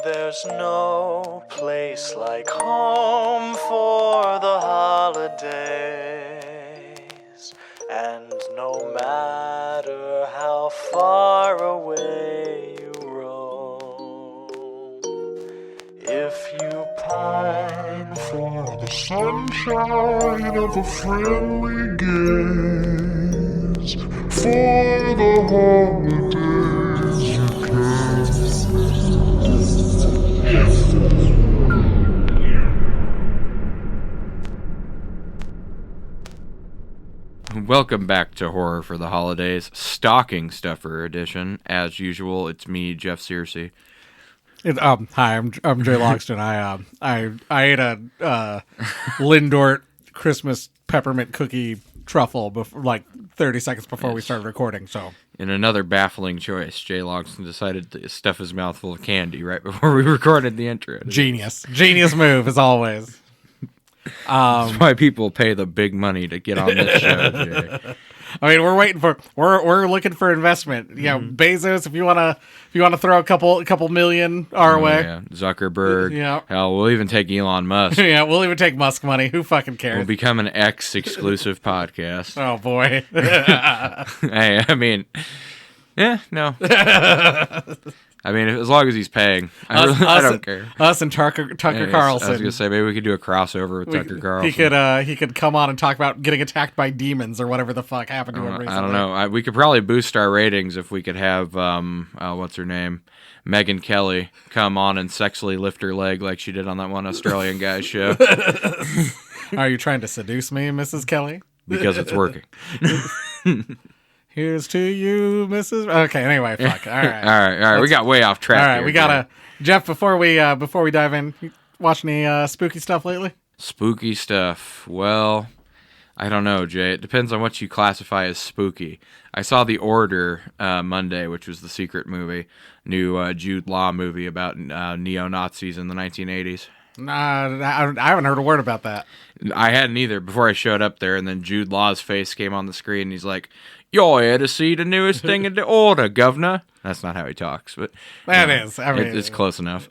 there's no place like home for the holidays. And no matter how far away you roam, if you pine for the sunshine of a friendly gaze, for the holidays you can. Welcome back to Horror for the Holidays, Stocking Stuffer edition. As usual, it's me, Jeff Searcy. Hi, I'm Jay Logston. I ate a Lindort Christmas peppermint cookie truffle like 30 seconds before we started recording. So, in another baffling choice, Jay Logston decided to stuff his mouth full of candy right before we recorded the intro. Genius move as always. That's why people pay the big money to get on this show, Jay. I mean, we're looking for investment. You know, Bezos, if you wanna throw a couple million our way. Yeah. Zuckerberg. Yeah. Hell, we'll even take Elon Musk. Yeah, we'll even take Musk money. Who fucking cares? We'll become an X-exclusive podcast. Oh boy. Hey, I mean, no. I mean, as long as he's paying, I don't care. Us and Tucker Carlson. I was gonna say maybe we could do a crossover with Tucker Carlson. He could come on and talk about getting attacked by demons or whatever the fuck happened to him recently. I don't know. We could probably boost our ratings if we could have what's her name, Megyn Kelly, come on and sexually lift her leg like she did on that one Australian guy's show. Are you trying to seduce me, Mrs. Kelly? Because it's working. Here's to you, Mrs. Okay, anyway, fuck. All right. All right. We got way off track. All right, here, we gotta Jeff. Before we dive in, you watch any spooky stuff lately? Spooky stuff. Well, I don't know, Jay. It depends on what you classify as spooky. I saw The Order Monday, which was the Secret movie, new Jude Law movie about neo-Nazis in the 1980s. I haven't heard a word about that. I hadn't either before I showed up there, and then Jude Law's face came on the screen, and he's like, "You're here to see the newest thing in the order, governor." That's not how he talks, but is. I mean, it's close enough.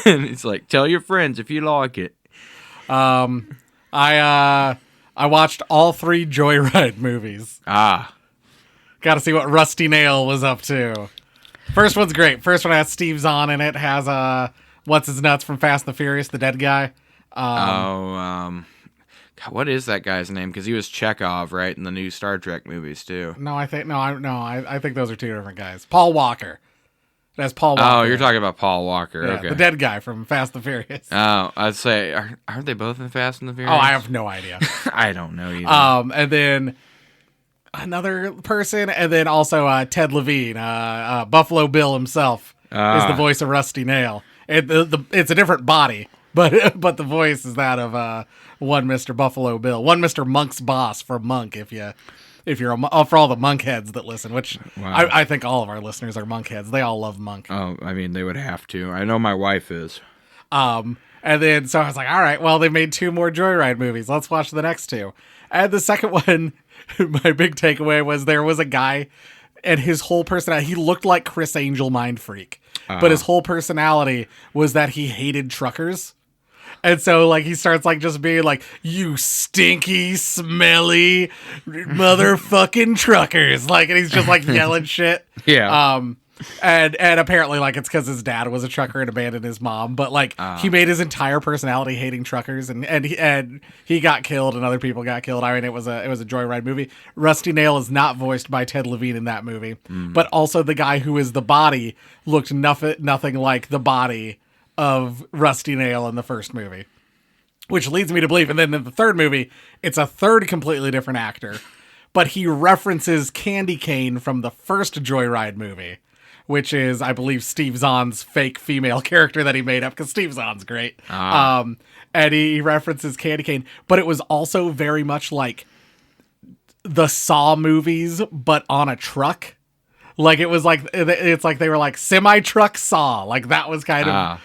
And it's like, tell your friends if you like it. I watched all 3 Joyride movies. Got to see what Rusty Nail was up to. First one's great. First one has Steve Zahn in it. Has what's his nuts from Fast and the Furious, the dead guy. God, what is that guy's name? Because he was Chekhov, right, in the new Star Trek movies too. I think those are 2 different guys. Paul Walker. That's Paul Walker. Oh, you're talking about Paul Walker. Yeah, okay. The dead guy from Fast and the Furious. Oh, I'd say, aren't they both in Fast and the Furious? Oh, I have no idea. I don't know either. And then another person, and then also Ted Levine, Buffalo Bill himself, is the voice of Rusty Nail. It's a different body, but the voice is that of one Mr. Buffalo Bill, one Mr. Monk's boss from Monk. If you're for all the Monk heads that listen, which wow. I think all of our listeners are Monk heads. They all love Monk. Oh, I mean, they would have to. I know my wife is. And then so I was like, all right, well, they made 2 more Joyride movies. Let's watch the next 2. And the second one, my big takeaway was there was a guy, and his whole personality, he looked like Chris Angel Mind Freak. But his whole personality was that he hated truckers. And so, like, he starts, like, just being like, "You stinky, smelly motherfucking truckers." Like, and he's just, like, yelling shit. Yeah. And apparently, like, it's because his dad was a trucker and abandoned his mom. But, like, he made his entire personality hating truckers. And he got killed and other people got killed. I mean, it was a Joyride movie. Rusty Nail is not voiced by Ted Levine in that movie. But also the guy who is the body looked nothing like the body of Rusty Nail in the first movie, which leads me to believe. And then in the third movie, it's a third completely different actor, but he references Candy Cane from the first Joyride movie, which is, I believe, Steve Zahn's fake female character that he made up, because Steve Zahn's great. And he references Candy Cane, but it was also very much like the Saw movies, but on a truck. Like, it was like, it's like they were like semi-truck Saw. Like, that was kind of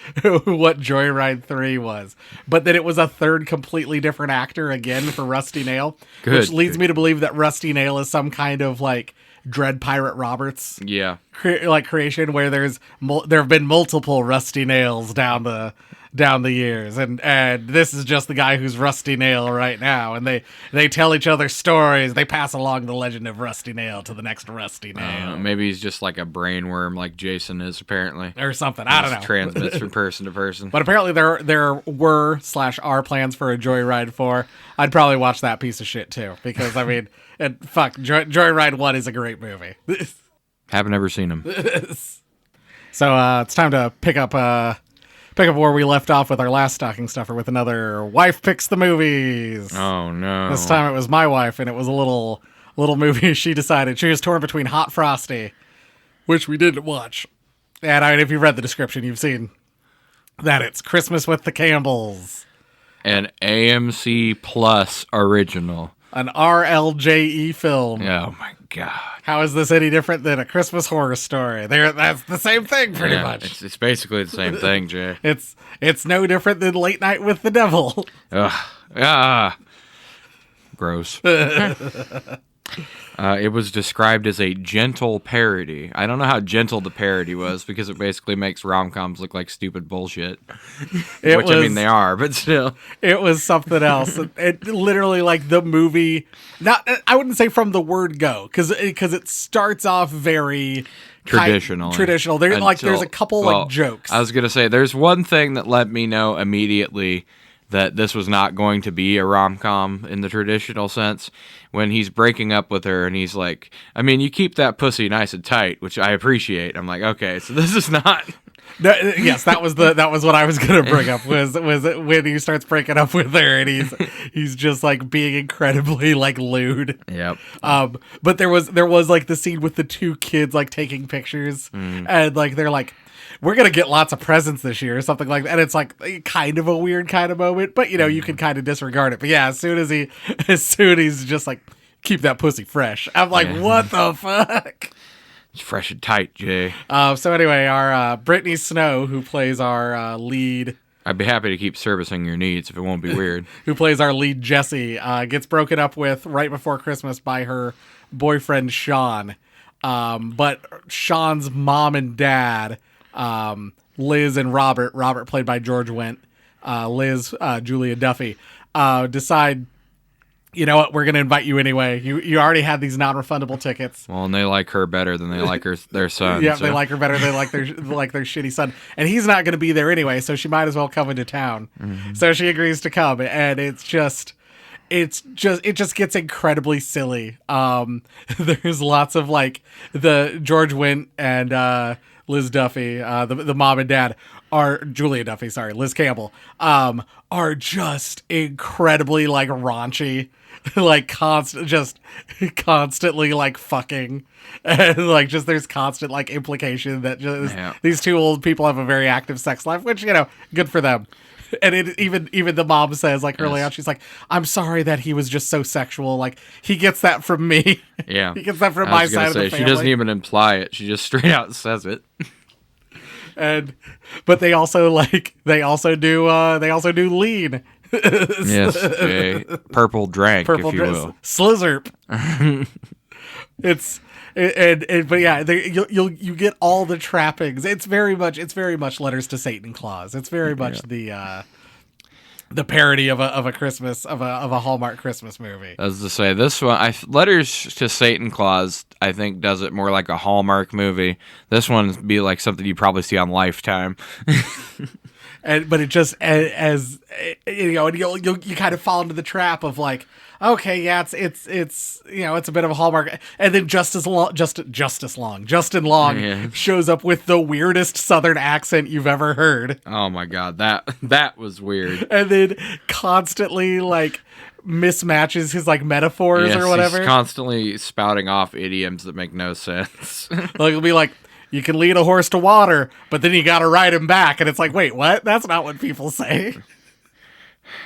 what Joyride 3 was. But then it was a third completely different actor again for Rusty Nail. Which leads me to believe that Rusty Nail is some kind of, like, Dread Pirate Roberts Yeah. creation, where there have been multiple Rusty Nails down the years, and this is just the guy who's Rusty Nail right now, and they tell each other stories. They pass along the legend of Rusty Nail to the next Rusty Nail. Maybe he's just like a brain worm, like Jason is apparently, or something. I don't know. Transmits from person to person. But apparently there were/are plans for a Joyride 4. I'd probably watch that piece of shit too, because I mean, Joyride 1 is a great movie. Haven't ever seen him. So it's time to pick up where we left off with our last stocking stuffer, with another Wife Picks the Movies. Oh no! This time it was my wife, and it was a little movie she decided. She was torn between Hot Frosty, which we didn't watch, and I mean, if you've read the description, you've seen that it's Christmas with the Campbells, an AMC Plus original, an RLJE film. Oh my god! How is this any different than a Christmas Horror Story? That's the same thing, pretty much. It's basically the same thing, Jay. It's no different than Late Night with the Devil. Ugh. Gross. It was described as a gentle parody. I don't know how gentle the parody was, because it basically makes rom-coms look like stupid bullshit. I mean, they are, but still. It was something else. It literally, like, the movie, I wouldn't say from the word go, because it starts off very traditional. There's a couple jokes. I was going to say, there's one thing that let me know immediately that this was not going to be a rom-com in the traditional sense, when he's breaking up with her and he's like, I mean, you keep that pussy nice and tight, which I appreciate. I'm like, okay, so this is not... Yes, that was what I was gonna bring up, was when he starts breaking up with her and he's just like being incredibly like lewd. Yep. But there was like the scene with the two kids like taking pictures, and like they're like, we're gonna get lots of presents this year or something like that. And it's like kind of a weird kind of moment, but you know, you can kind of disregard it. But yeah, as soon as he's just like, keep that pussy fresh, I'm like, what the fuck? It's fresh and tight, Jay. So anyway, our Brittany Snow, who plays our lead, I'd be happy to keep servicing your needs if it won't be weird. Who plays our lead Jessie, gets broken up with right before Christmas by her boyfriend Sean. But Sean's mom and dad, Liz and Robert played by George Wendt, Liz, Julia Duffy, decide, you know what, we're going to invite you anyway. You already had these non-refundable tickets. Well, and they like her better than they like their son. Yeah, so. They like her better than they like their shitty son. And he's not going to be there anyway, so she might as well come into town. Mm-hmm. So she agrees to come, and it just gets incredibly silly. There's lots of like the George Wendt and Liz Duffy, the mom and dad, Julia Duffy, sorry, Liz Campbell, are just incredibly like raunchy, like constantly like fucking, and like just there's constant like implication that just these two old people have a very active sex life, which, you know, good for them. And even the mom says, like, early on, she's like, I'm sorry that he was just so sexual. Like, he gets that from me. Yeah. He gets that from my side of the family. She doesn't even imply it. She just straight out says it. But they also do lean. Yes, a purple drank, if you will. Slizzerp. But yeah, you get all the trappings. It's very much Letters to Satan Claus. It's very much the parody of a Christmas of a Hallmark Christmas movie. As to say, this one, Letters to Satan Claus, I think, does it more like a Hallmark movie. This one would be like something you probably see on Lifetime. But it just, as you know, and you kind of fall into the trap of like, okay, yeah, it's you know, it's a bit of a Hallmark, and then Justin Long shows up with the weirdest Southern accent you've ever heard. Oh my god, that was weird. And then constantly like mismatches his like metaphors or whatever. He's constantly spouting off idioms that make no sense. Like it'll be like, you can lead a horse to water, but then you got to ride him back. And it's like, wait, what? That's not what people say.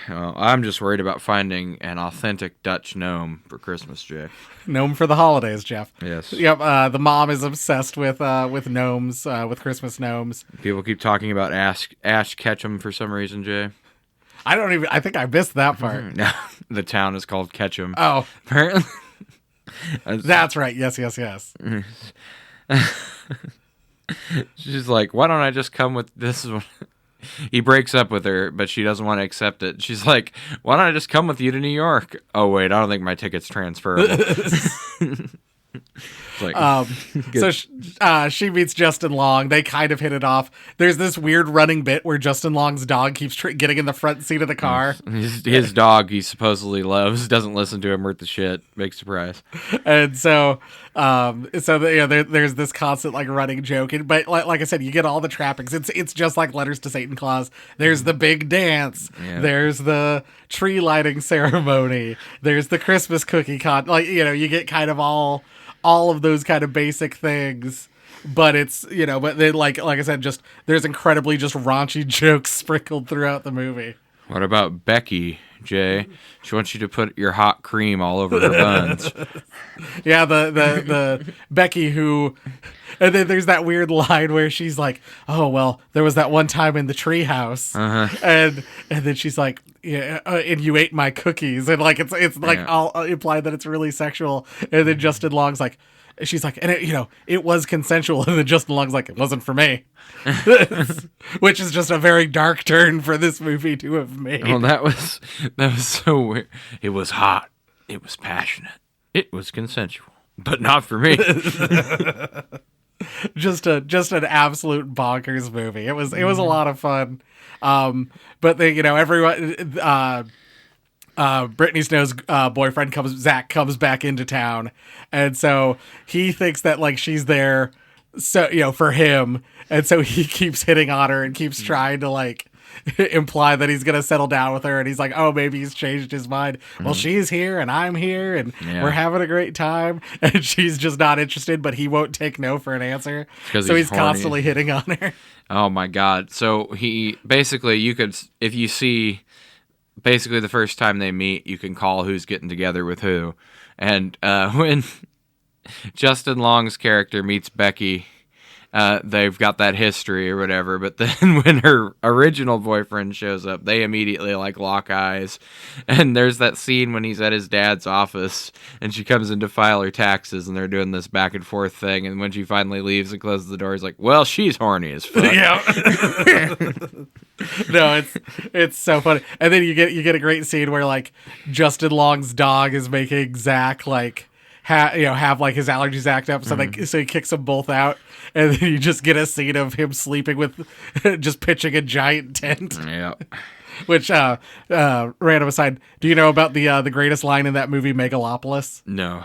Well, I'm just worried about finding an authentic Dutch gnome for Christmas, Jay. Gnome for the holidays, Jeff. Yes. Yep. The mom is obsessed with gnomes, with Christmas gnomes. People keep talking about Ash Ketchum for some reason, Jay. I think I missed that part. No, the town is called Ketchum. Oh. Apparently. That's right. Yes, yes, yes. She's like, why don't I just come with this? He breaks up with her, but she doesn't want to accept it. She's like, why don't I just come with you to New York? Oh, wait, I don't think my ticket's transferable. Like, so she meets Justin Long. They kind of hit it off. There's this weird running bit where Justin Long's dog keeps getting in the front seat of the car. His dog he supposedly loves doesn't listen to him worth the shit. Big surprise. And so there's this constant like running joke. But like I said, you get all the trappings. It's just like Letters to Satan Claus. There's the big dance. Yeah. There's the tree lighting ceremony. There's the Christmas cookie you get kind of all of those kind of basic things, but it's but then like I said, just there's incredibly just raunchy jokes sprinkled throughout the movie. What about Becky, Jay? She wants you to put your hot cream all over her buns. Yeah, the Becky who, and then there's that weird line where she's like, "Oh well, there was that one time in the treehouse," and then she's like, "Yeah, and you ate my cookies," and like it's like all implied that it's really sexual, and then Justin Long's like, she's like, and it was consensual, and then Justin Long's like, it wasn't for me, which is just a very dark turn for this movie to have made. Well, that was so weird. It was hot. It was passionate. It was consensual, but not for me. just an absolute bonkers movie. It was a lot of fun. But they, everyone, Brittany Snow's boyfriend Zach comes back into town, and so he thinks that like she's there, so for him, and so he keeps hitting on her and keeps trying to like imply that he's gonna settle down with her, and he's like, oh, maybe he's changed his mind. Well, she's here and I'm here and we're having a great time, and she's just not interested, but he won't take no for an answer, so he's constantly hitting on her. Oh my god. So he basically, if you see basically the first time they meet, you can call who's getting together with who. And when Justin Long's character meets Becky, they've got that history or whatever, but then when her original boyfriend shows up, they immediately like lock eyes. And there's that scene when he's at his dad's office and she comes in to file her taxes and they're doing this back and forth thing, and when she finally leaves and closes the door, he's like, well, she's horny as fuck. Yeah. No, it's so funny. And then you get a great scene where like Justin Long's dog is making Zach like have like his allergies act up, so so he kicks them both out, and then you just get a scene of him sleeping with just pitching a giant tent. Yeah. Which random aside, do you know about the greatest line in that movie, Megalopolis? No.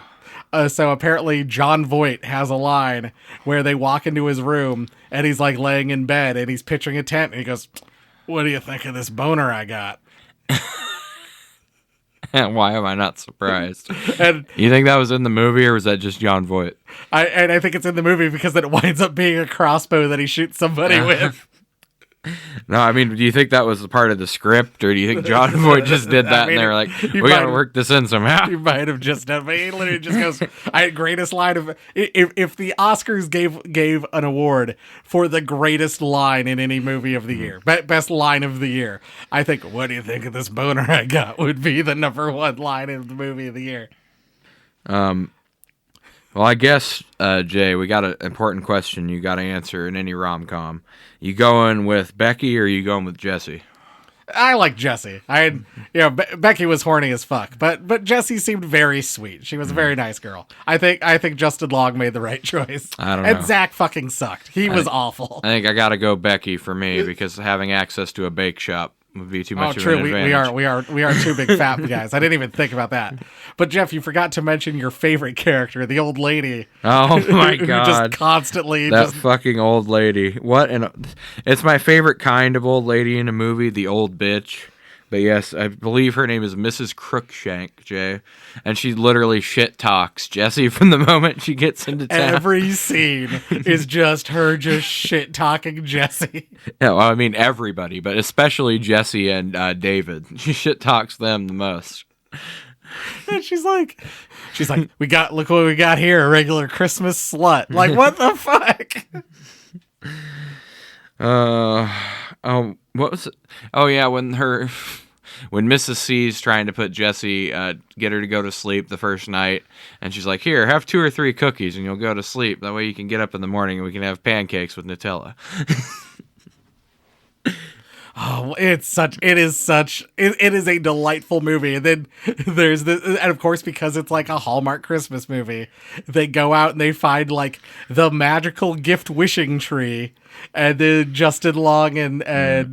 So apparently John Voight has a line where they walk into his room and he's like laying in bed and he's pitching a tent and he goes, "What do you think of this boner I got?" Why am I not surprised? And you think that was in the movie, or was that just John Voight? I think it's in the movie because then it winds up being a crossbow that he shoots somebody with. No, I mean, do you think that was a part of the script, or do you think John Voight just did that and they were like, we gotta work this in somehow? You might have just done, but he literally just goes, greatest line of, if the Oscars gave an award for the greatest line in any movie of the year, best line of the year, I think, what do you think of this boner I got would be the number one line in the movie of the year. Well, I guess, Jay, we got an important question you got to answer in any rom-com. You going with Becky or you going with Jesse? I like Jessie. Becky was horny as fuck, but Jessie seemed very sweet. She was a very nice girl. I think Justin Long made the right choice. I don't know. And Zach fucking sucked. He was awful. I think I got to go Becky for me because having access to a bake shop would be too much of an advantage. We are two big fat guys. I didn't even think about that. But Jeff, you forgot to mention your favorite character, the old lady. Oh my who god! Just constantly fucking old lady. What? It's my favorite kind of old lady in a movie, the old bitch. But yes, I believe her name is Mrs. Crookshank, Jay. And she literally shit talks Jesse from the moment she gets into town. Every scene is just her just shit talking Jesse. Yeah, well, I mean everybody, but especially Jesse and David. She shit talks them the most. And she's like, look what we got here, a regular Christmas slut. Like, what the fuck? What was it? Oh yeah, when when Mrs. C's trying to put Jesse, get her to go to sleep the first night, and she's like, "Here, have 2 or 3 cookies, and you'll go to sleep. That way you can get up in the morning and we can have pancakes with Nutella." Oh, it is a delightful movie. And then there's and of course, because it's like a Hallmark Christmas movie, they go out and they find like the magical gift wishing tree, and then Justin Long and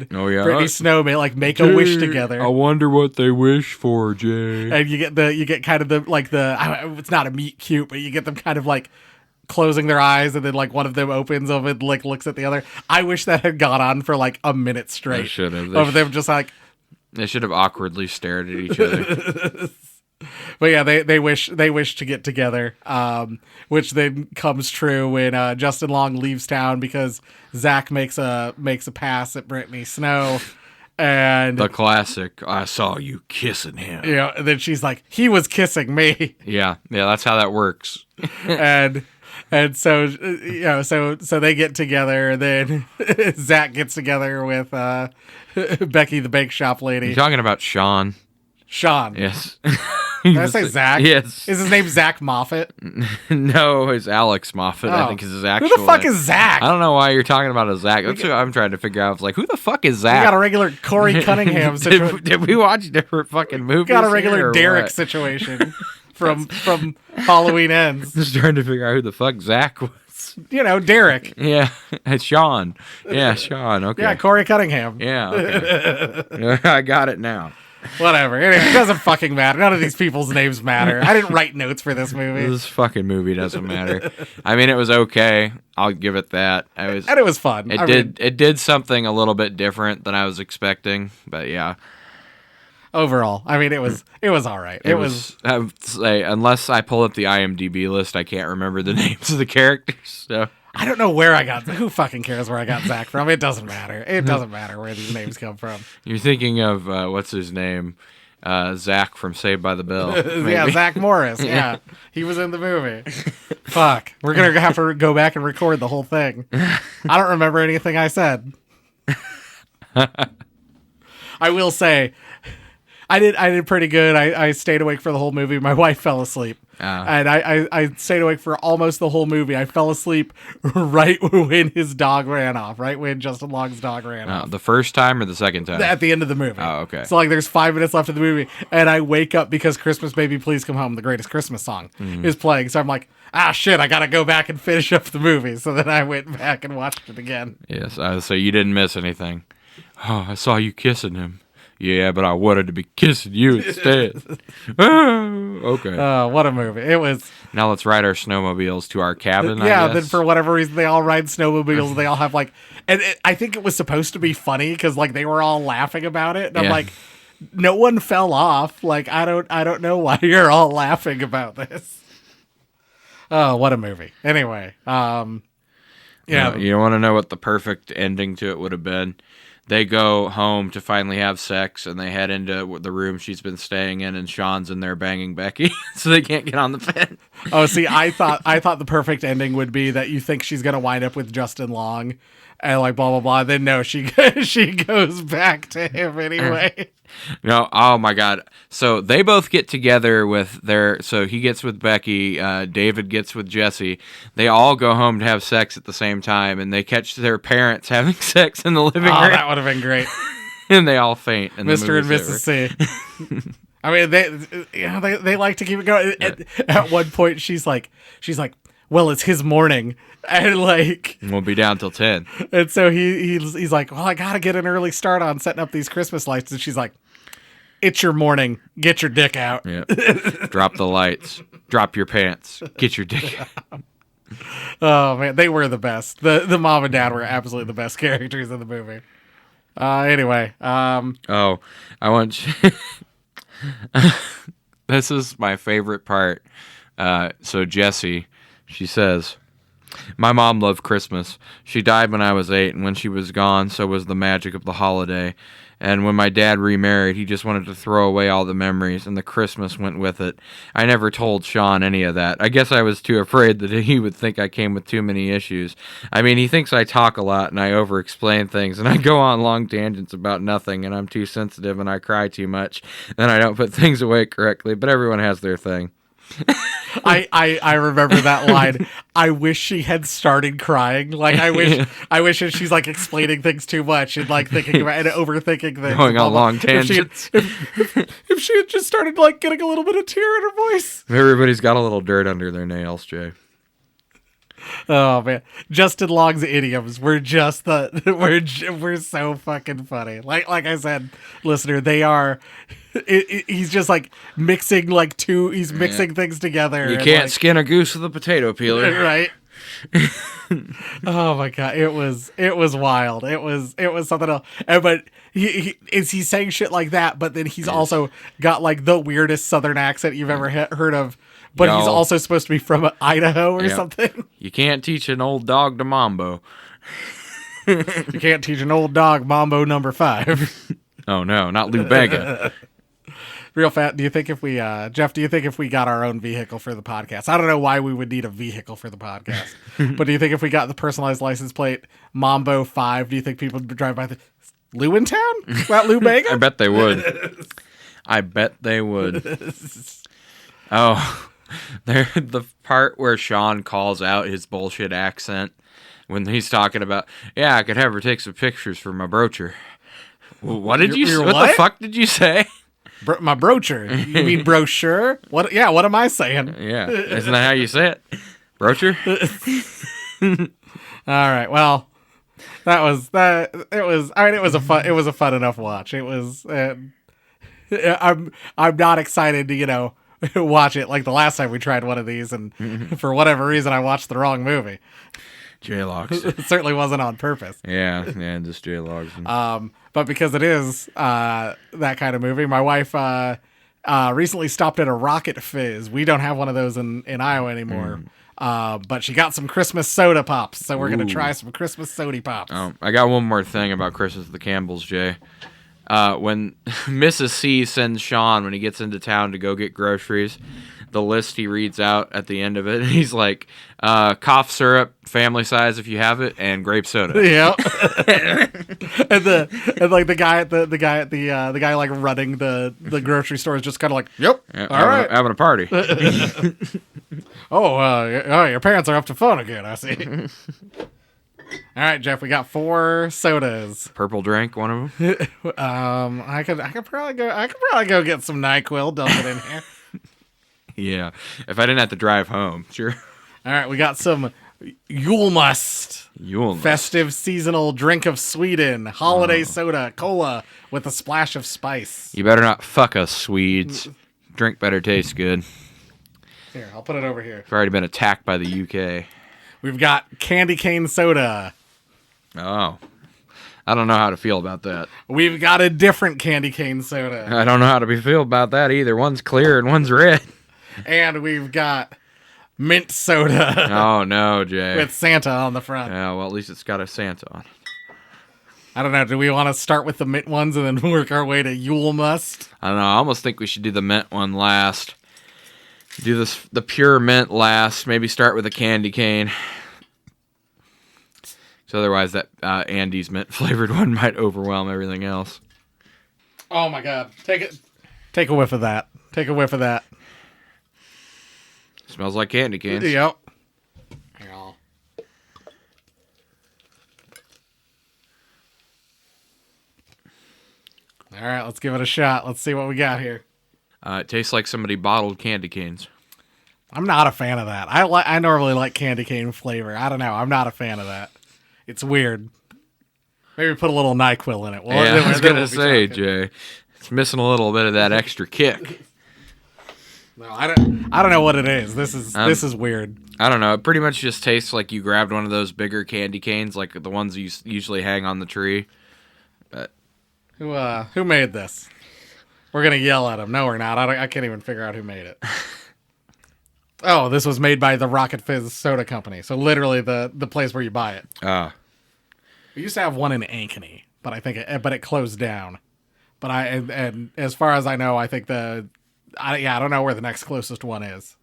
Brittany Snow make a wish together. I wonder what they wish for, Jay. And you get kind of it's not a meet cute, but you get them kind of like closing their eyes, and then like one of them opens them and like looks at the other. I wish that had gone on for like a minute straight. They should have. Them just like they should have awkwardly stared at each other. But yeah, they wish to get together, which then comes true when Justin Long leaves town because Zach makes a pass at Brittany Snow. And the classic, I saw you kissing him. Yeah, and then she's like, he was kissing me. Yeah, that's how that works. And so so they get together, and then Zach gets together with Becky, the bake shop lady. You're talking about Sean. Yes. Did I say Zach? Yes. Is his name Zach Moffat? No, it's Alex Moffat. I think is his actual. Who the fuck is Zach? I don't know why you're talking about a Zach. That's what I'm trying to figure out. It's like, who the fuck is Zach? We got a regular Corey Cunningham situation. Did we watch different fucking movies? We got a regular Derek situation from Halloween Ends. Just trying to figure out who the fuck Zach was. Derek. Yeah, it's Sean. Yeah, Sean. Okay. Yeah, Corey Cunningham. Yeah. Okay. I got it now. Whatever. It doesn't fucking matter. None of these people's names matter. I didn't write notes for this movie. This fucking movie doesn't matter. I mean, it was okay. I'll give it that. And it was fun. It did something a little bit different than I was expecting. But yeah. Overall, I mean, it was all right. It was. I would say, unless I pull up the IMDb list, I can't remember the names of the characters. So. I don't know where I got. Who fucking cares where I got Zach from? It doesn't matter. It doesn't matter where these names come from. You're thinking of what's his name, Zach from Saved by the Bell. Yeah, Zach Morris. Yeah, he was in the movie. Fuck, we're gonna have to go back and record the whole thing. I don't remember anything I said. I will say, I did pretty good. I stayed awake for the whole movie. My wife fell asleep. And I stayed awake for almost the whole movie. I fell asleep right when his dog ran off, right when Justin Long's dog ran off. The first time or the second time? At the end of the movie. Oh, okay. So, there's 5 minutes left of the movie, and I wake up because Christmas Baby Please Come Home, the greatest Christmas song, is playing. So I'm like, shit, I gotta go back and finish up the movie. So then I went back and watched it again. Yes, so you didn't miss anything. Oh, I saw you kissing him. Yeah, but I wanted to be kissing you instead. Okay. What a movie. It was. Now let's ride our snowmobiles to our cabin, I guess. Then for whatever reason, they all ride snowmobiles. They all have I think it was supposed to be funny because they were all laughing about it. And I'm like, no one fell off. I don't know why you're all laughing about this. Oh, what a movie. Anyway. Yeah. You want to know what the perfect ending to it would have been? They go home to finally have sex, and they head into the room she's been staying in, and Sean's in there banging Becky, so they can't get on the bed. Oh, see, I thought the perfect ending would be that you think she's gonna wind up with Justin Long, and blah blah blah. Then no, she goes back to him anyway. No, oh my God. So they both get together so he gets with Becky, David gets with Jesse. They all go home to have sex at the same time, and they catch their parents having sex in the living room. Oh, that would have been great. And they all faint. Mr. and Mrs. C. I mean, they like to keep it going. At one point, she's like, well, it's his morning, and we'll be down till 10. And so he's like, well, I gotta get an early start on setting up these Christmas lights, and she's like, it's your morning, get your dick out. Yeah. Drop the lights, drop your pants, get your dick out. Oh man, they were the best. The mom and dad were absolutely the best characters in the movie. Anyway, I want this is my favorite part. So Jessie, she says, My mom loved Christmas. She died when I was 8, and when she was gone, so was the magic of the holiday. And when my dad remarried, he just wanted to throw away all the memories, and the Christmas went with it. I never told Sean any of that. I guess I was too afraid that he would think I came with too many issues. I mean, he thinks I talk a lot, and I over-explain things, and I go on long tangents about nothing, and I'm too sensitive, and I cry too much, and I don't put things away correctly, but everyone has their thing. I remember that line. I wish she had started crying. Like I wish that she's like explaining things too much and like thinking about and overthinking things. Going on long tangents. If she had just started like getting a little bit of tear in her voice. Everybody's got a little dirt under their nails, Jay. Oh man, Justin Long's idioms were just we're so fucking funny. Like I said, listener, they are. He's just like mixing he's mixing things together. You can't skin a goose with a potato peeler, right? Oh my god, it was wild. It was something else. But he's saying shit like that, but then he's also got like the weirdest Southern accent you've ever heard of. But he's also supposed to be from Idaho or something. You can't teach an old dog to mambo. You can't teach an old dog mambo number 5. Oh no, not Lou Bega. Real fat. Do you think if we, Jeff? Do you think if we got our own vehicle for the podcast? I don't know why we would need a vehicle for the podcast, but do you think if we got the personalized license plate Mambo 5, do you think people would drive by the Lewintown? That Lou Bega? I bet they would. I bet they would. Oh, the part where Sean calls out his bullshit accent when he's talking about, yeah, I could have her take some pictures for my broocher. What did you say? What the fuck did you say? My broocher. You mean brochure? What? Yeah. What am I saying? Yeah. Isn't that how you say it? Brochure? All right. Well, that was that. It was. I mean, it was a fun. It was a fun enough watch. It was. I'm not excited to watch it like the last time we tried one of these, and for whatever reason I watched the wrong movie. J-Logs. It certainly wasn't on purpose. Yeah, just J-Logs. But because it is that kind of movie, my wife recently stopped at a Rocket Fizz. We don't have one of those in Iowa anymore. But she got some Christmas soda pops, so we're going to try some Christmas soda pops. I got one more thing about Christmas with the Campbells, Jay. When Mrs. C sends Sean when he gets into town to go get groceries, the list he reads out at the end of it, he's like, cough syrup, family size if you have it, and grape soda. Yeah. and like the guy like running the grocery store is just kind of like, yep, all right, having a party. Your parents are up to phone again, I see. All right, Jeff, we got 4 sodas. Purple drink, one of them. I could probably go get some NyQuil, dump it in here. Yeah, if I didn't have to drive home, sure. All right, we got some Yulmust. Festive seasonal drink of Sweden. Holiday soda, cola with a splash of spice. You better not fuck us, Swedes. Drink better taste good. Here, I'll put it over here. I've already been attacked by the UK. We've got candy cane soda. Oh. I don't know how to feel about that. We've got a different candy cane soda. I don't know how to feel about that either. One's clear and one's red. And we've got mint soda. Oh, no, Jay. With Santa on the front. Yeah, well, at least it's got a Santa on it. I don't know. Do we want to start with the mint ones and then work our way to Yule Must? I don't know. I almost think we should do the mint one last. Do the pure mint last. Maybe start with a candy cane. So otherwise that Andy's mint flavored one might overwhelm everything else. Oh my god. Take a whiff of that. Take a whiff of that. Smells like candy canes. Yep. All right, let's give it a shot. Let's see what we got here. It tastes like somebody bottled candy canes. I'm not a fan of that. I normally like candy cane flavor. I don't know. I'm not a fan of that. It's weird. Maybe put a little NyQuil in it. Well, yeah, I was going to say, Jay, it's missing a little bit of that extra kick. No, I don't know what it is. This is weird. I don't know. It pretty much just tastes like you grabbed one of those bigger candy canes, like the ones you usually hang on the tree. But who made this? We're gonna yell at him. No, we're not. I can't even figure out who made it. Oh, this was made by the Rocket Fizz Soda Company. So literally the place where you buy it. Ah. We used to have one in Ankeny, but it closed down. But and as far as I know, I think I don't know where the next closest one is.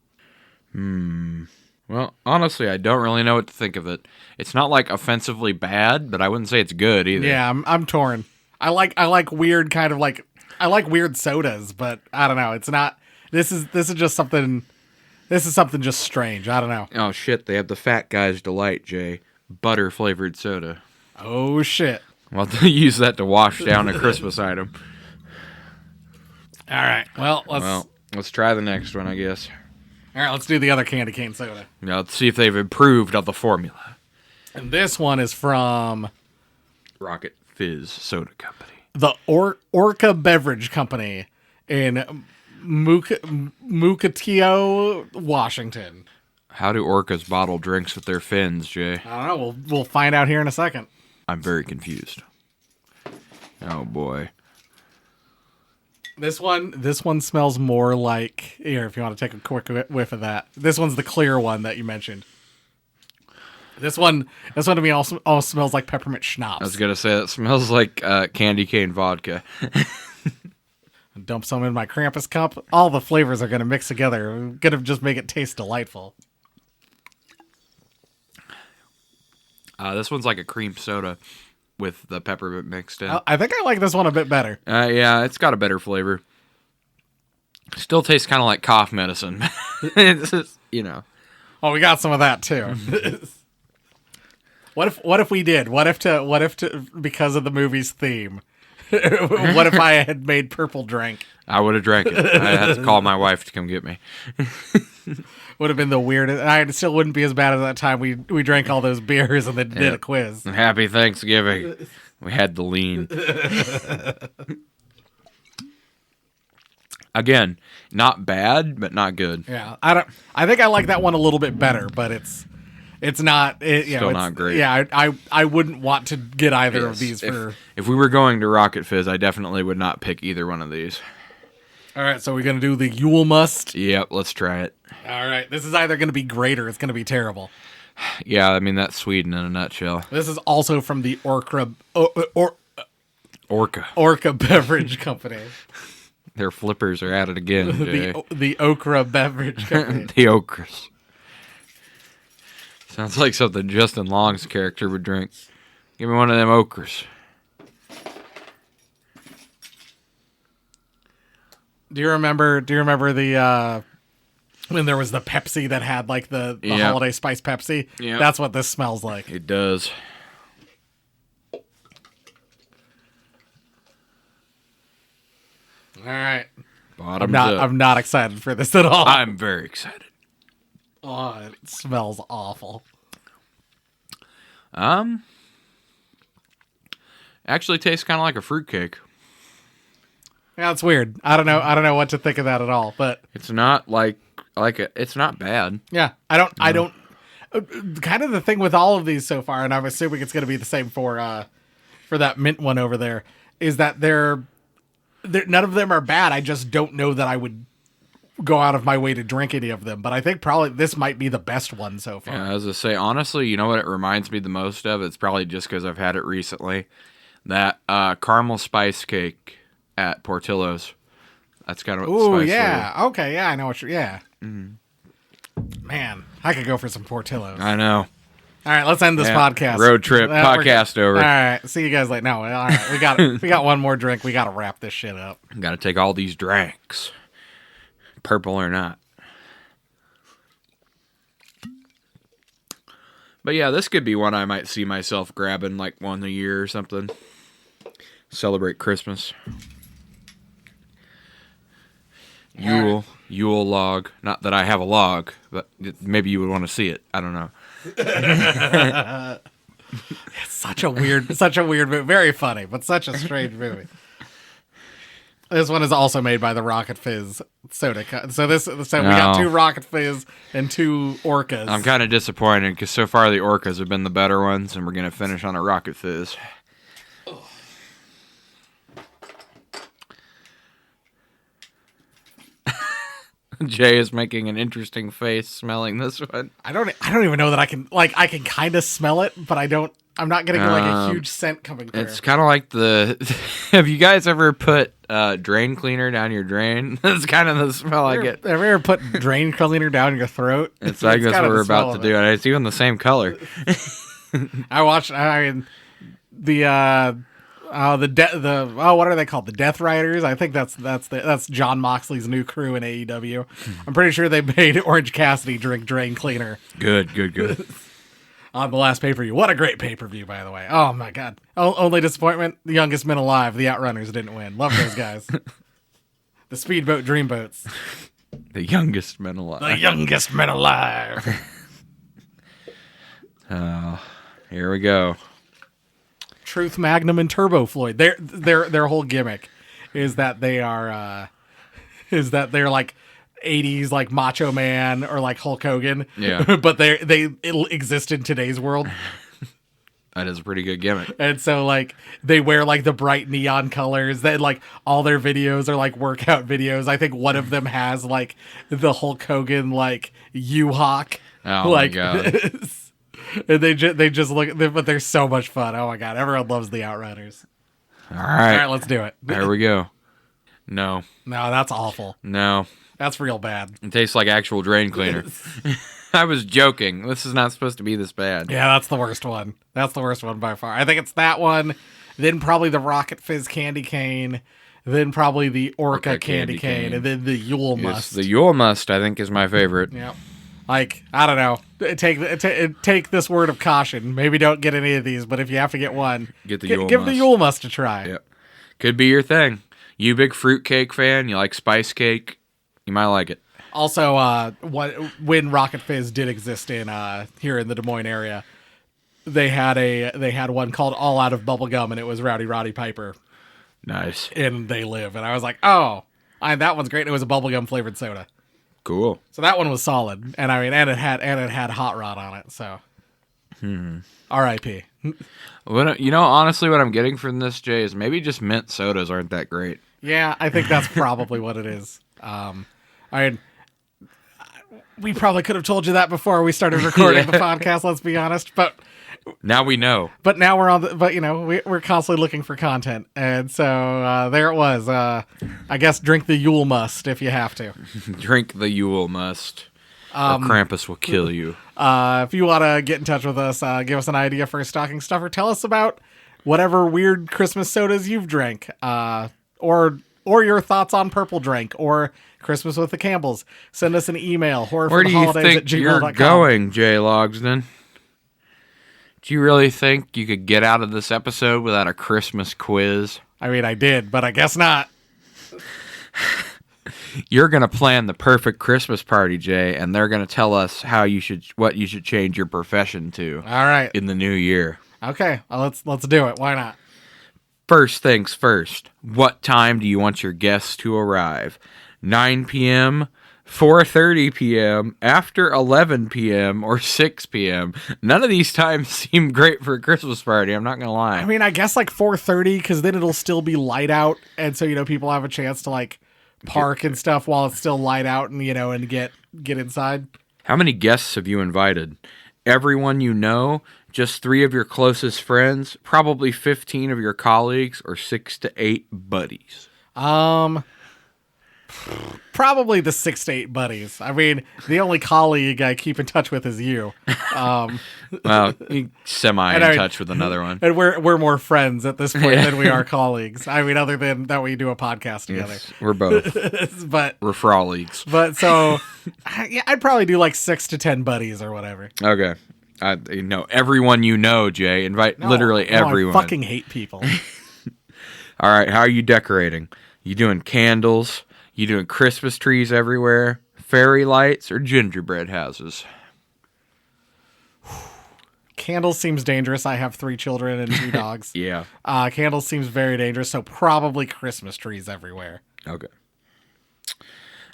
Well, honestly, I don't really know what to think of it. It's not like offensively bad, but I wouldn't say it's good either. Yeah, I'm torn. I like weird kind of like I like weird sodas, but I don't know. It's not. This is just something. This is something just strange. I don't know. Oh shit! They have the Fat Guy's Delight, Jay, butter flavored soda. Oh shit! Well, they use that to wash down a Christmas item. All right. Well, let's try the next one, I guess. All right. Let's do the other candy cane soda. Now let's see if they've improved on the formula. And this one is from Rocket Fizz Soda Company. the Orca Beverage Company in Mukilteo, Washington. How do orcas bottle drinks with their fins, Jay? I don't know. We'll find out here in a second. I'm very confused. Oh boy. This one smells more like here. If you want to take a quick whiff of that, this one's the clear one that you mentioned. This one to me also smells like peppermint schnapps. I was gonna say it smells like candy cane vodka. Dump some in my Krampus cup. All the flavors are gonna mix together. I'm gonna just make it taste delightful. This one's like a cream soda with the peppermint mixed in. I think I like this one a bit better. Yeah, it's got a better flavor. Still tastes kind of like cough medicine. It's just, Oh, we got some of that too. What if we did? What if because of the movie's theme? What if I had made purple drink? I would have drank it. I had to call my wife to come get me. Would have been the weirdest. I still wouldn't be as bad as that time we drank all those beers and then did a quiz. Happy Thanksgiving. We had the lean. Again, not bad, but not good. Yeah, I think I like that one a little bit better, but it's not. Still not great. Yeah, I wouldn't want to get either of these for. If we were going to Rocket Fizz, I definitely would not pick either one of these. All right, so we're gonna do the Yule Must. Yep, let's try it. All right, this is either gonna be great or it's gonna be terrible. Yeah, I mean that's Sweden in a nutshell. This is also from the Orca Beverage Company. Their flippers are at it again. the Okra Beverage Company. The Okras. Sounds like something Justin Long's character would drink. Give me one of them Okras. Do you remember the when there was the Pepsi that had like the holiday spice Pepsi? Yeah. That's what this smells like. It does. All right. Bottoms up. I'm not excited for this at all. I'm very excited. Oh, it smells awful. Actually tastes kind of like a fruitcake. Yeah, it's weird. I don't know what to think of that at all, but It's not it's not bad. yeah, I don't kind of the thing with all of these so far, and I'm assuming it's going to be the same for that mint one over there, is that they're none of them are bad. I just don't know that I would go out of my way to drink any of them, but I think probably this might be the best one so far. Yeah, as I say, honestly, you know what it reminds me the most of? It's probably just because I've had it recently. That caramel spice cake at Portillo's. That's kind of what the Ooh, spice yeah. flavor. Okay, yeah, I know what you're... Yeah. Mm-hmm. Man, I could go for some Portillo's. I know. All right, let's end this podcast. Road trip, podcast over. All right, see you guys later. No, all right, we got one more drink. We got to wrap this shit up. Got to take all these drinks. Purple or not. But yeah, this could be one I might see myself grabbing like one a year or something. Celebrate Christmas. Yule log. Not that I have a log, but maybe you would want to see it. I don't know. It's such a weird movie. Very funny, but such a strange movie. This one is also made by the Rocket Fizz Soda. So we got 2 Rocket Fizz and 2 Orcas. I'm kind of disappointed because so far the Orcas have been the better ones, and we're going to finish on a Rocket Fizz. Jay is making an interesting face smelling this one. I don't even know that I can kind of smell it, but I'm not getting like a huge scent coming through. It's kind of like have you guys ever put drain cleaner down your drain? That's kind of the smell I get. Have you ever put drain cleaner down your throat? It's like that's what we're about to do, and it's even the same color. what are they called? The Death Riders. I think that's John Moxley's new crew in AEW. I'm pretty sure they made Orange Cassidy drink drain cleaner. Good. On the last pay-per-view. What a great pay-per-view, by the way. Oh my god. Only disappointment, the youngest men alive, the Outrunners, didn't win. Love those guys. The Speedboat Dreamboats. The youngest men alive. The youngest men alive. Here we go. Truth Magnum and Turbo Floyd. Their whole gimmick is that they're like 80s like Macho Man or like Hulk Hogan. Yeah. But they exist in today's world. That is a pretty good gimmick. And so like they wear like the bright neon colors. They like all their videos are like workout videos. I think one of them has like the Hulk Hogan like U-Hawk. Oh like, my god. And they just look, but they're so much fun. Oh my god, everyone loves the Outrunners. All right, let's do it. There we go. No, that's awful. No, that's real bad. It tastes like actual drain cleaner. I was joking. This is not supposed to be this bad. Yeah, that's the worst one. That's the worst one by far. I think it's that one. Then probably the Rocket Fizz Candy Cane. Then probably the Orca Candy Cane. And then the Yule Must. The Yule Must, I think, is my favorite. Yep. Like, I don't know. Take this word of caution. Maybe don't get any of these, but if you have to get one, give the Yule Must a try. Yep. Could be your thing. You big fruitcake fan? You like spice cake? You might like it. Also, when Rocket Fizz did exist in here in the Des Moines area, they had one called All Out of Bubblegum, and it was Rowdy Roddy Piper. Nice. And They Live, and I was like, oh, that one's great. It was a bubblegum flavored soda. Cool. So that one was solid, and I mean, and it had Hot Rod on it. So, R.I.P. Honestly, what I'm getting from this, Jay, is maybe just mint sodas aren't that great. Yeah, I think that's probably what it is. We probably could have told you that before we started recording the podcast. Let's be honest, but now we know. But now we're on the. But we're constantly looking for content, and so there it was. I guess drink the Yule Must if you have to. Drink the Yule Must, or Krampus will kill you. If you want to get in touch with us, give us an idea for a stocking stuffer. Tell us about whatever weird Christmas sodas you've drank, or your thoughts on Purple Drink or Christmas with the Campbells. Send us an email. Where do you think you're going, Jay Logsden? Do you really think you could get out of this episode without a Christmas quiz? I mean, I did, but I guess not. You're going to plan the perfect Christmas party, Jay, and they're going to tell us what you should change your profession to. All right. In the new year. Okay, well, let's do it. Why not? First things first. What time do you want your guests to arrive? 9 p.m., 4:30 p.m., after 11 p.m., or 6 p.m. None of these times seem great for a Christmas party, I'm not going to lie. I mean, I guess like 4:30, because then it'll still be light out, and so, people have a chance to like park and stuff while it's still light out and, and get inside. How many guests have you invited? Everyone you know? Just 3 of your closest friends? Probably 15 of your colleagues? Or 6 to 8 buddies? Probably the 6 to 8 buddies. I mean, the only colleague I keep in touch with is you. Well, semi in touch with another one. And we're more friends at this point than we are colleagues. I mean, other than that we do a podcast together. Yes, we're both. But we're frolics. But so, yeah, I'd probably do like 6 to 10 buddies or whatever. Okay. Everyone you know, Jay. Invite literally everyone. I fucking hate people. All right, how are you decorating? You doing candles? You doing Christmas trees everywhere? Fairy lights or gingerbread houses? Candles seems dangerous. I have 3 children and 2 dogs. Yeah. Candles seems very dangerous, so probably Christmas trees everywhere. Okay.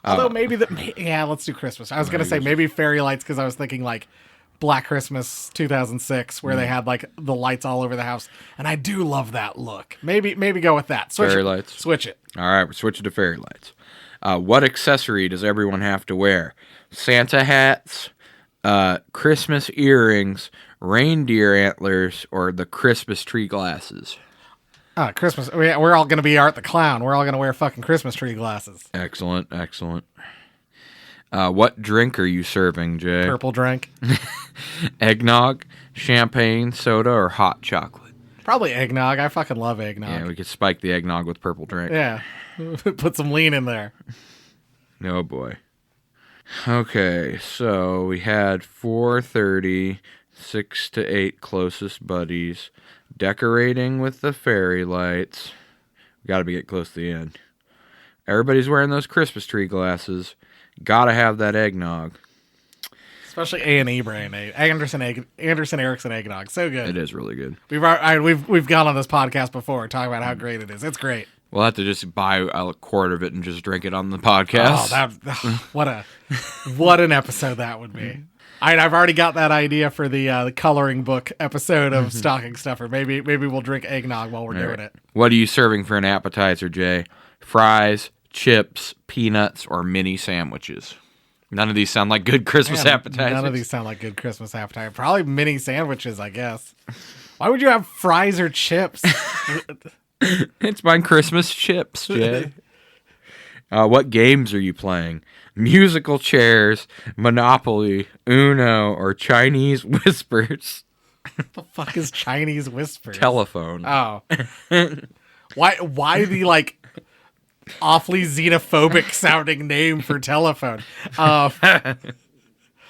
Although let's do Christmas. I was going to say maybe fairy lights because I was thinking like Black Christmas 2006 where they had like the lights all over the house. And I do love that look. Maybe go with that. Fairy lights. Switch it. All right, we're switching to fairy lights. What accessory does everyone have to wear? Santa hats, Christmas earrings, reindeer antlers, or the Christmas tree glasses? Christmas. We're all going to be Art the Clown. We're all going to wear fucking Christmas tree glasses. Excellent, excellent. What drink are you serving, Jay? Purple drink. Eggnog, champagne, soda, or hot chocolate? Probably eggnog. I fucking love eggnog. Yeah, we could spike the eggnog with purple drink. Yeah. Put some lean in there. Oh, boy. Okay, so we had 4:30, 6 to 8 closest buddies, decorating with the fairy lights. We got to get close to the end. Everybody's wearing those Christmas tree glasses. Got to have that eggnog. Especially A&E brand. Anderson Erickson eggnog. So good. It is really good. We've gone on this podcast before talking about how great it is. It's great. We'll have to just buy a quart of it and just drink it on the podcast. What an episode that would be. I've already got that idea for the coloring book episode of Stocking Stuffer. Maybe we'll drink eggnog while we're doing it. What are you serving for an appetizer, Jay? Fries, chips, peanuts, or mini sandwiches? None of these sound like good Christmas appetizers. None of these sound like good Christmas appetizers. Probably mini sandwiches, I guess. Why would you have fries or chips? It's my Christmas chips, Jay. What games are you playing? Musical chairs, Monopoly, Uno, or Chinese whispers? What the fuck is Chinese whispers? Telephone. Oh. Why the, like, awfully xenophobic sounding name for telephone? It's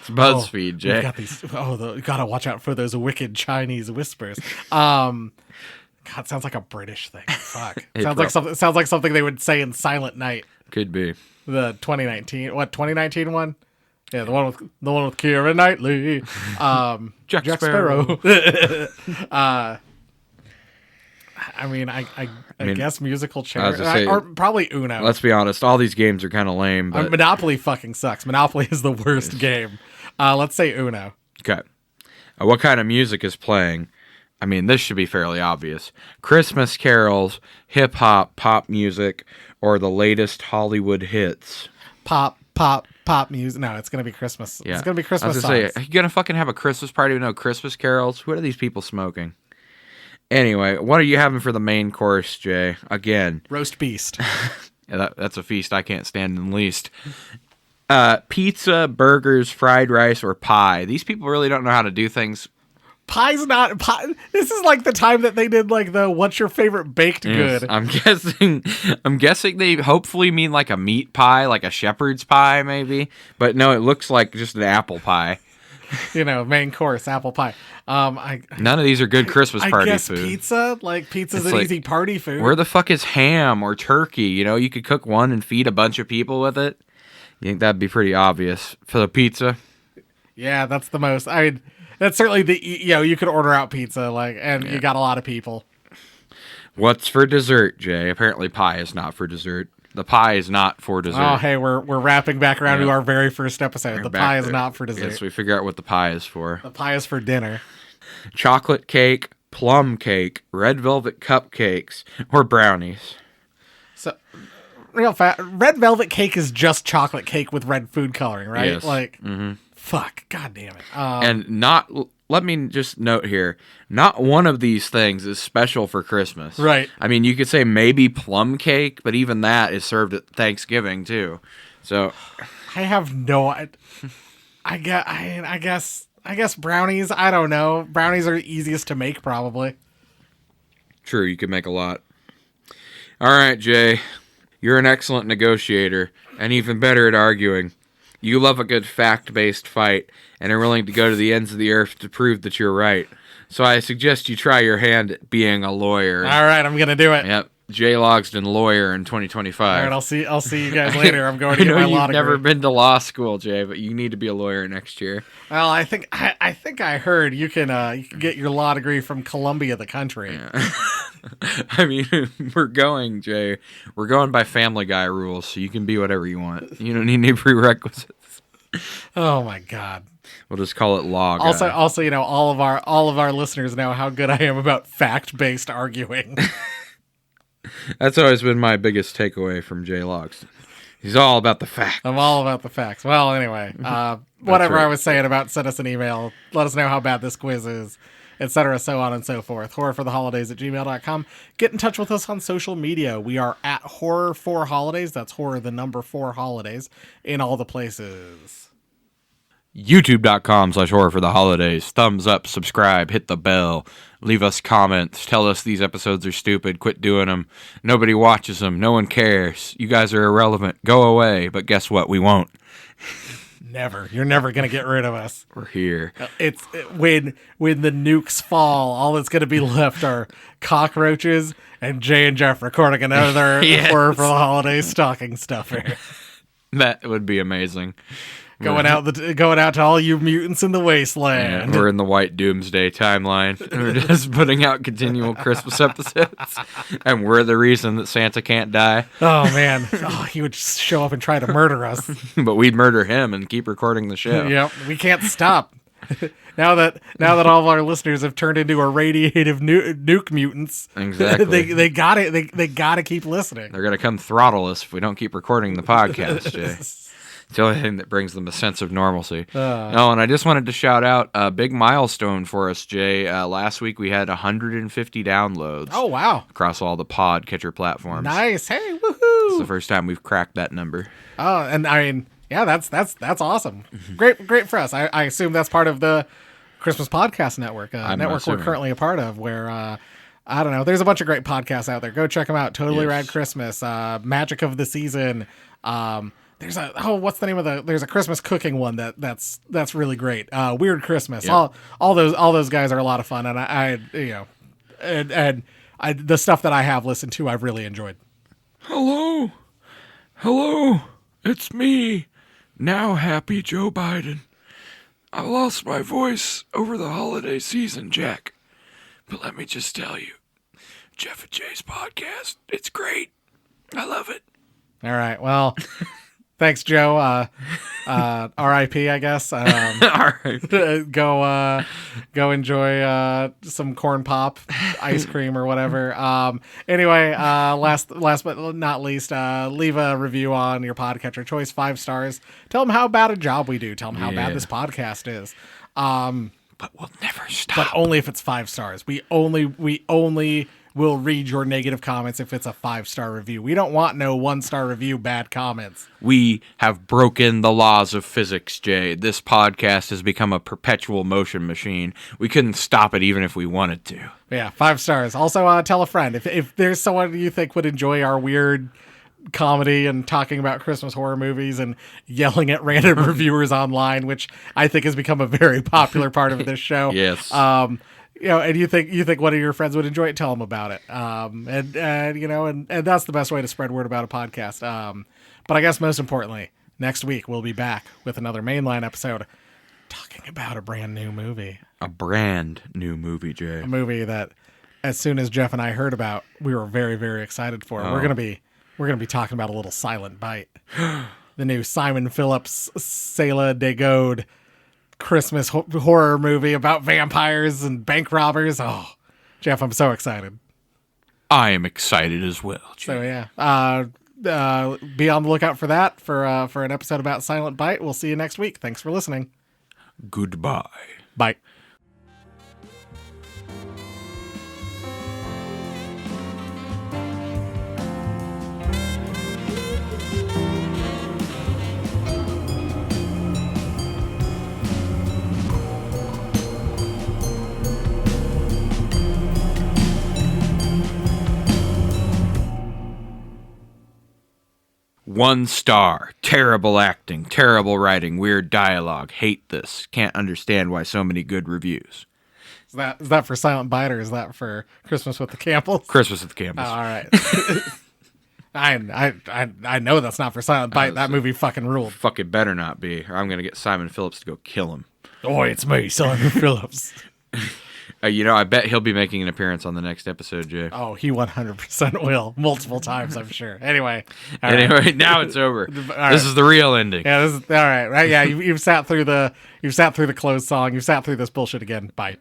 BuzzFeed, Jay. Got these, you gotta watch out for those wicked Chinese whispers. God, sounds like a British thing. Fuck. Sounds like something they would say in Silent Night. Could be. The 2019 one? Yeah, the one with Keira Knightley. Jack Sparrow. I guess musical chairs. Say, or probably Uno. Let's be honest, all these games are kind of lame. But... Monopoly fucking sucks. Monopoly is the worst game. Let's say Uno. Okay. What kind of music is playing? I mean, this should be fairly obvious. Christmas carols, hip-hop, pop music, or the latest Hollywood hits. Pop music. No, it's going to be Christmas. Yeah. It's going to be Christmas songs. Are you going to fucking have a Christmas party with no Christmas carols? What are these people smoking? Anyway, what are you having for the main course, Jay? Again. Roast beast. Yeah, that's a feast I can't stand in the least. Pizza, burgers, fried rice, or pie. These people really don't know how to do things. Pie's not pie. This is like the time that they did like the what's your favorite baked good. I'm guessing they hopefully mean like a meat pie, like a shepherd's pie maybe. But no, it looks like just an apple pie. Main course, apple pie. None of these are good Christmas party I guess food. Pizza, like pizza's an easy party food. Where the fuck is ham or turkey? You could cook one and feed a bunch of people with it. You think that'd be pretty obvious for the pizza? Yeah, that's the most. That's certainly you could order out pizza, you got a lot of people. What's for dessert, Jay? Apparently pie is not for dessert. The pie is not for dessert. Oh, hey, we're wrapping back around to our very first episode. The pie is not for dessert. Yes, we figure out what the pie is for. The pie is for dinner. Chocolate cake, plum cake, red velvet cupcakes, or brownies. So, real fast, red velvet cake is just chocolate cake with red food coloring, right? Yes. Fuck, god damn it. And let me just note here, not one of these things is special for Christmas. Right. I mean, you could say maybe plum cake, but even that is served at Thanksgiving too. So I have no I guess brownies, I don't know. Brownies are easiest to make probably. True, you could make a lot. All right, Jay. You're an excellent negotiator and even better at arguing. You love a good fact-based fight and are willing to go to the ends of the earth to prove that you're right. So I suggest you try your hand at being a lawyer. All right, I'm going to do it. Yep. Jay Logsdon, lawyer in 2025. All right, I'll see you guys later. I'm going to get my law degree. You've never been to law school, Jay, but you need to be a lawyer next year. Well, I think I heard you can get your law degree from Columbia, the country. Yeah. I mean, we're going by Family Guy rules, so you can be whatever you want. You don't need any prerequisites. Oh my god. We'll just call it law guy. Also, all of our listeners know how good I am about fact-based arguing. That's always been my biggest takeaway from Jay Logsdon. He's all about the facts. I'm all about the facts. Well, anyway, whatever right. I was saying about send us an email, let us know how bad this quiz is, etc., so on and so forth. horrorfortheholidays@gmail.com. Get in touch with us on social media. We are at horror4holidays. That's horror, the number 4 holidays, in all the places. YouTube.com/horror for the holidays. Thumbs up, subscribe, hit the bell, leave us comments, tell us these episodes are stupid, quit doing them. Nobody watches them, no one cares. You guys are irrelevant, go away. But guess what? We won't. Never. You're never going to get rid of us. We're here. When the nukes fall, all that's going to be left are cockroaches and Jay and Jeff recording another Yes. Horror for the Holidays stocking stuffer. That would be amazing. Going out to all you mutants in the wasteland. Yeah, we're in the white doomsday timeline. We're just putting out continual Christmas episodes. And we're the reason that Santa can't die. Oh, man. He would just show up and try to murder us. But we'd murder him and keep recording the show. Yep. We can't stop. Now that all of our listeners have turned into irradiative nuke mutants, Exactly. they got it. They got to keep listening. They're going to come throttle us if we don't keep recording the podcast, Jay. It's the only thing that brings them a sense of normalcy. And I just wanted to shout out a big milestone for us, Jay. Last week we had 150 downloads. Oh, wow. Across all the podcatcher platforms. Nice. Hey, woohoo. It's the first time we've cracked that number. Oh, and I mean, yeah, that's awesome. Great for us. I assume that's part of the Christmas Podcast Network, network assuming. we're currently a part of, where, I don't know, there's a bunch of great podcasts out there. Go check them out. Totally Rad Christmas, Magic of the Season, there's what's the name of there's a Christmas cooking one that's really great. Weird Christmas. Yep. All those guys are a lot of fun, and I the stuff that I have listened to, I've really enjoyed. Hello, it's me, now happy Joe Biden. I lost my voice over the holiday season, Jack. But let me just tell you, Jeff and Jay's podcast, it's great. I love it. All right, well... Thanks, Joe. R.I.P. I guess. All right. Go enjoy some corn pop, ice cream, or whatever. Anyway, last but not least, leave a review on your podcatcher choice, 5 stars. Tell them how bad a job we do. Tell them how bad this podcast is. But we'll never stop. But only if it's 5 stars. We only will read your negative comments if it's a 5-star review. We don't want no 1-star review bad comments. We have broken the laws of physics, Jay. This podcast has become a perpetual motion machine. We couldn't stop it even if we wanted to. Yeah, 5 stars. Also, tell a friend. If there's someone you think would enjoy our weird comedy and talking about Christmas horror movies and yelling at random reviewers online, which I think has become a very popular part of this show. Yes. And you think one of your friends would enjoy it, tell them about it. And that's the best way to spread word about a podcast. But I guess most importantly, next week we'll be back with another mainline episode talking about a brand new movie. A brand new movie, Jay. A movie that as soon as Jeff and I heard about, we were very, very excited for. We're gonna be talking about a little Silent Bite. The new Simon Phillips Sela de Gode Christmas horror movie about vampires and bank robbers. Oh, Jeff, I'm so excited. I am excited as well, Jay. So yeah, be on the lookout for that for an episode about Silent Bite. We'll see you next week. Thanks for listening. Goodbye. Bye. One star. Terrible acting, terrible writing, weird dialogue. Hate this. Can't understand why so many good reviews. Is that for Silent Bite or is that for Christmas with the Campbells? Christmas with the Campbells. All right. I know that's not for Silent Bite. That movie fucking ruled. Fucking better not be, or I'm gonna get Simon Phillips to go kill him. Oh, it's me, Simon Phillips. I bet he'll be making an appearance on the next episode, Jay. Oh, he 100% will. Multiple times, I'm sure. Anyway. Now it's over. This is the real ending. Yeah, this is all right. Right? Yeah, you've sat through the closed song. You've sat through this bullshit again. Bye.